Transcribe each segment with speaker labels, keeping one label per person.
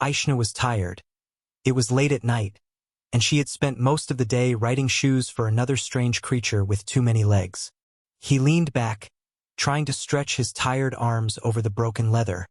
Speaker 1: Aishna was tired. It was late at night, and she had spent most of the day writing shoes for another strange creature with too many legs. He leaned back, trying to stretch his tired arms over the broken leather,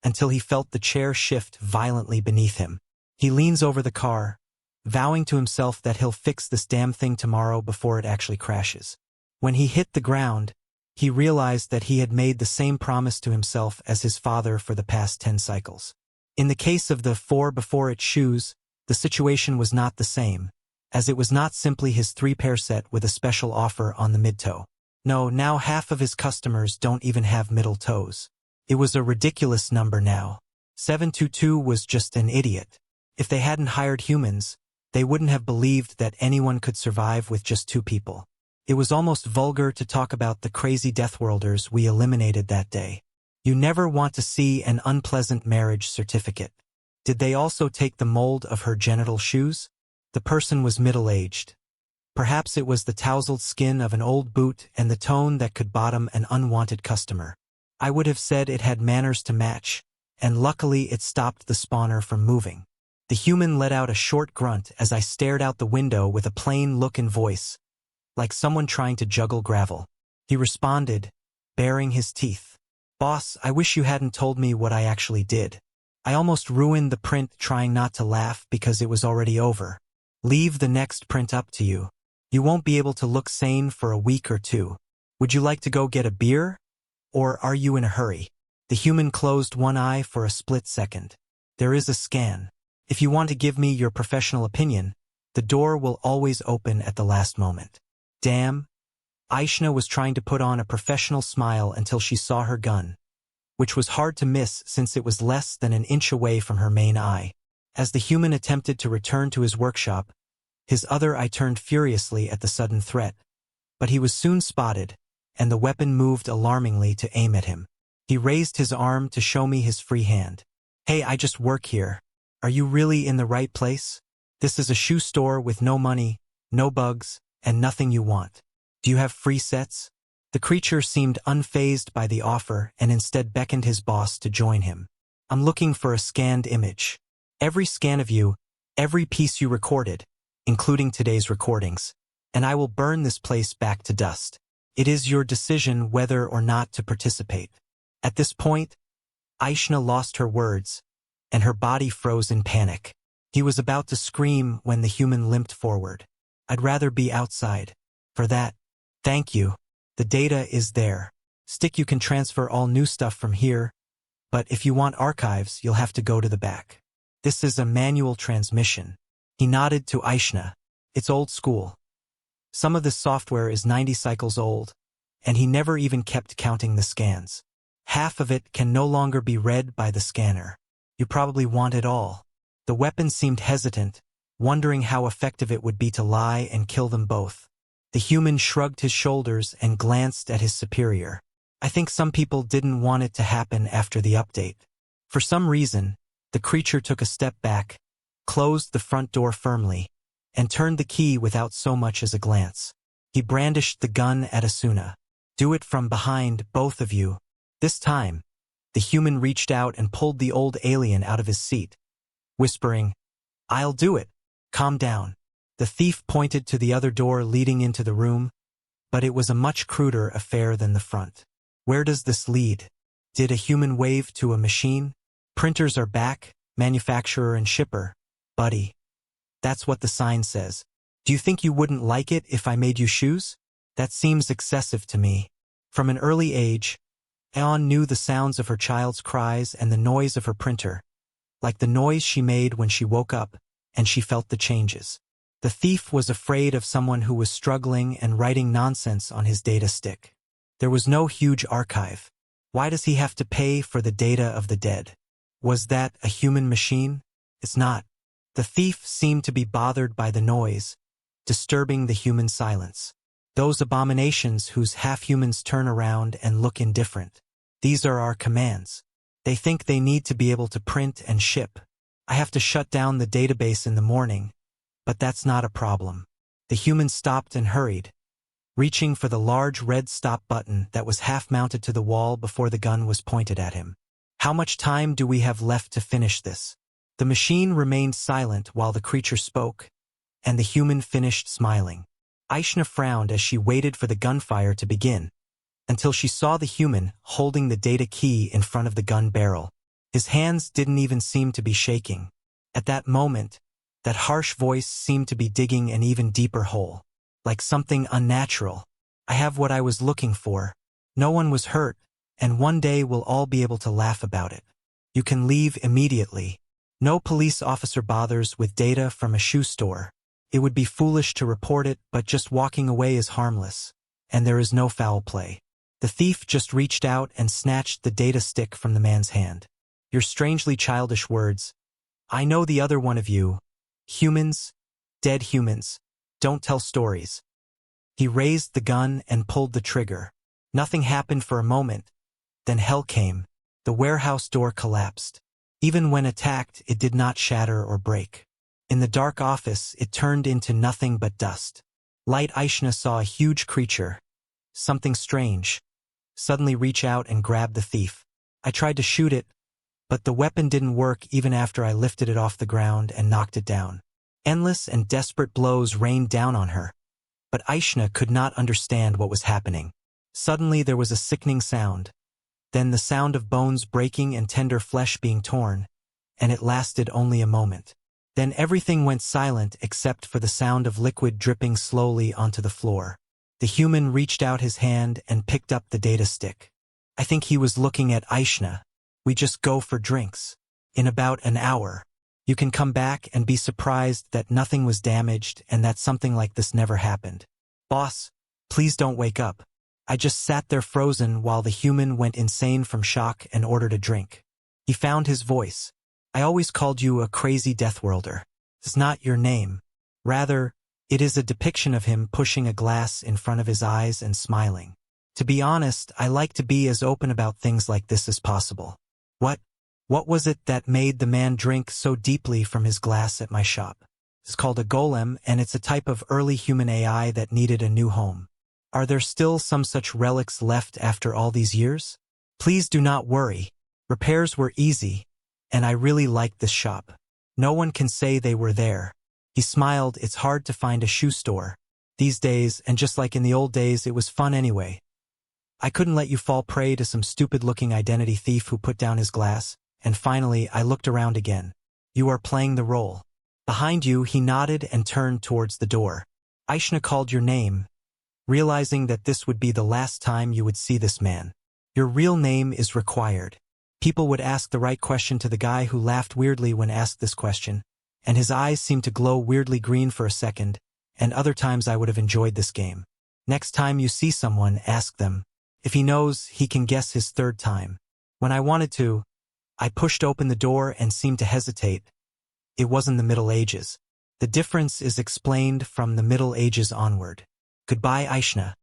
Speaker 1: until he felt the chair shift violently beneath him. He leans over the car, vowing to himself that he'll fix this damn thing tomorrow before it actually crashes. When he hit the ground, he realized that he had made the same promise to himself as his father for the past 10 cycles. In the case of the 4x4 shoes, the situation was not the same, as it was not simply his 3-pair set with a special offer on the mid-toe. No, now half of his customers don't even have middle toes. It was a ridiculous number now. 722 was just an idiot. If they hadn't hired humans, they wouldn't have believed that anyone could survive with just 2 people. It was almost vulgar to talk about the crazy Deathworlders we eliminated that day. You never want to see an unpleasant marriage certificate. Did they also take the mold of her genital shoes? The person was middle-aged. Perhaps it was the tousled skin of an old boot and the tone that could bottom an unwanted customer. I would have said it had manners to match, and luckily it stopped the spawner from moving. The human let out a short grunt as I stared out the window with a plain look and voice, like someone trying to juggle gravel. He responded, baring his teeth. "Boss, I wish you hadn't told me what I actually did. I almost ruined the print trying not to laugh because it was already over. Leave the next print up to you. You won't be able to look sane for a week or 2. Would you like to go get a beer? Or are you in a hurry?" The human closed one eye for a split second. "There is a scan. If you want to give me your professional opinion, the door will always open at the last moment." Damn. Aishna was trying to put on a professional smile until she saw her gun, which was hard to miss since it was less than an inch away from her main eye. As the human attempted to return to his workshop, his other eye turned furiously at the sudden threat, but he was soon spotted, and the weapon moved alarmingly to aim at him. He raised his arm to show me his free hand. "Hey, I just work here. Are you really in the right place? This is a shoe store with no money, no bugs, and nothing you want. Do you have free sets?" The creature seemed unfazed by the offer and instead beckoned his boss to join him. "I'm looking for a scanned image. Every scan of you, every piece you recorded, including today's recordings, and I will burn this place back to dust. It is your decision whether or not to participate." At this point, Aishna lost her words, and her body froze in panic. He was about to scream when the human limped forward. "I'd rather be outside. For that, thank you. The data is there. Stick, you can transfer all new stuff from here, but if you want archives, you'll have to go to the back. This is a manual transmission." He nodded to Aishna. "It's old school. Some of this software is 90 cycles old, and he never even kept counting the scans. Half of it can no longer be read by the scanner. You probably want it all." The weapon seemed hesitant, wondering how effective it would be to lie and kill them both. The human shrugged his shoulders and glanced at his superior. "I think some people didn't want it to happen after the update." For some reason, the creature took a step back, closed the front door firmly, and turned the key without so much as a glance. He brandished the gun at Asuna. "Do it from behind, both of you." This time, the human reached out and pulled the old alien out of his seat, whispering, "I'll do it. Calm down." The thief pointed to the other door leading into the room, but it was a much cruder affair than the front. "Where does this lead?" Did a human wave to a machine? "Printers are back, manufacturer and shipper, buddy. That's what the sign says. Do you think you wouldn't like it if I made you shoes? That seems excessive to me." From an early age, Aon knew the sounds of her child's cries and the noise of her printer, like the noise she made when she woke up, and she felt the changes. The thief was afraid of someone who was struggling and writing nonsense on his data stick. There was no huge archive. Why does he have to pay for the data of the dead? Was that a human machine? It's not. The thief seemed to be bothered by the noise, disturbing the human silence. Those abominations whose half-humans turn around and look indifferent. These are our commands. They think they need to be able to print and ship. I have to shut down the database in the morning, but that's not a problem. The human stopped and hurried, reaching for the large red stop button that was half-mounted to the wall before the gun was pointed at him. "How much time do we have left to finish this?" The machine remained silent while the creature spoke, and the human finished smiling. Aishna frowned as she waited for the gunfire to begin, until she saw the human holding the data key in front of the gun barrel. His hands didn't even seem to be shaking. At that moment, that harsh voice seemed to be digging an even deeper hole, like something unnatural. I have what I was looking for. No one was hurt, and one day we'll all be able to laugh about it. You can leave immediately. No police officer bothers with data from a shoe store. It would be foolish to report it, but just walking away is harmless, and there is no foul play. The thief just reached out and snatched the data stick from the man's hand. Your strangely childish words. I know the other one of you. Humans, dead humans, don't tell stories. He raised the gun and pulled the trigger. Nothing happened for a moment. Then hell came. The warehouse door collapsed. Even when attacked, it did not shatter or break. In the dark office, it turned into nothing but dust. Light Aishna saw a huge creature, something strange, suddenly reach out and grab the thief. I tried to shoot it, but the weapon didn't work even after I lifted it off the ground and knocked it down. Endless and desperate blows rained down on her, but Aishna could not understand what was happening. Suddenly there was a sickening sound, then the sound of bones breaking and tender flesh being torn, and it lasted only a moment. Then everything went silent except for the sound of liquid dripping slowly onto the floor. The human reached out his hand and picked up the data stick. I think he was looking at Aishna. We just go for drinks. In about an hour, you can come back and be surprised that nothing was damaged and that something like this never happened. Boss, please don't wake up. I just sat there frozen while the human went insane from shock and ordered a drink. He found his voice. I always called you a crazy deathworlder. It's not your name. Rather, it is a depiction of him pushing a glass in front of his eyes and smiling. To be honest, I like to be as open about things like this as possible. What was it that made the man drink so deeply from his glass at my shop? It's called a golem, and it's a type of early human AI that needed a new home. Are there still some such relics left after all these years? Please do not worry. Repairs were easy, and I really liked this shop. No one can say they were there. He smiled. It's hard to find a shoe store these days, and just like in the old days, it was fun anyway. I couldn't let you fall prey to some stupid-looking identity thief who put down his glass, and finally I looked around again. You are playing the role. Behind you, he nodded and turned towards the door. Aishna called your name, realizing that this would be the last time you would see this man. Your real name is required. People would ask the right question to the guy who laughed weirdly when asked this question, and his eyes seemed to glow weirdly green for a second, and other times I would have enjoyed this game. Next time you see someone, ask them. If he knows, he can guess his third time. When I wanted to, I pushed open the door and seemed to hesitate. It wasn't the Middle Ages. The difference is explained from the Middle Ages onward. Goodbye, Aishna.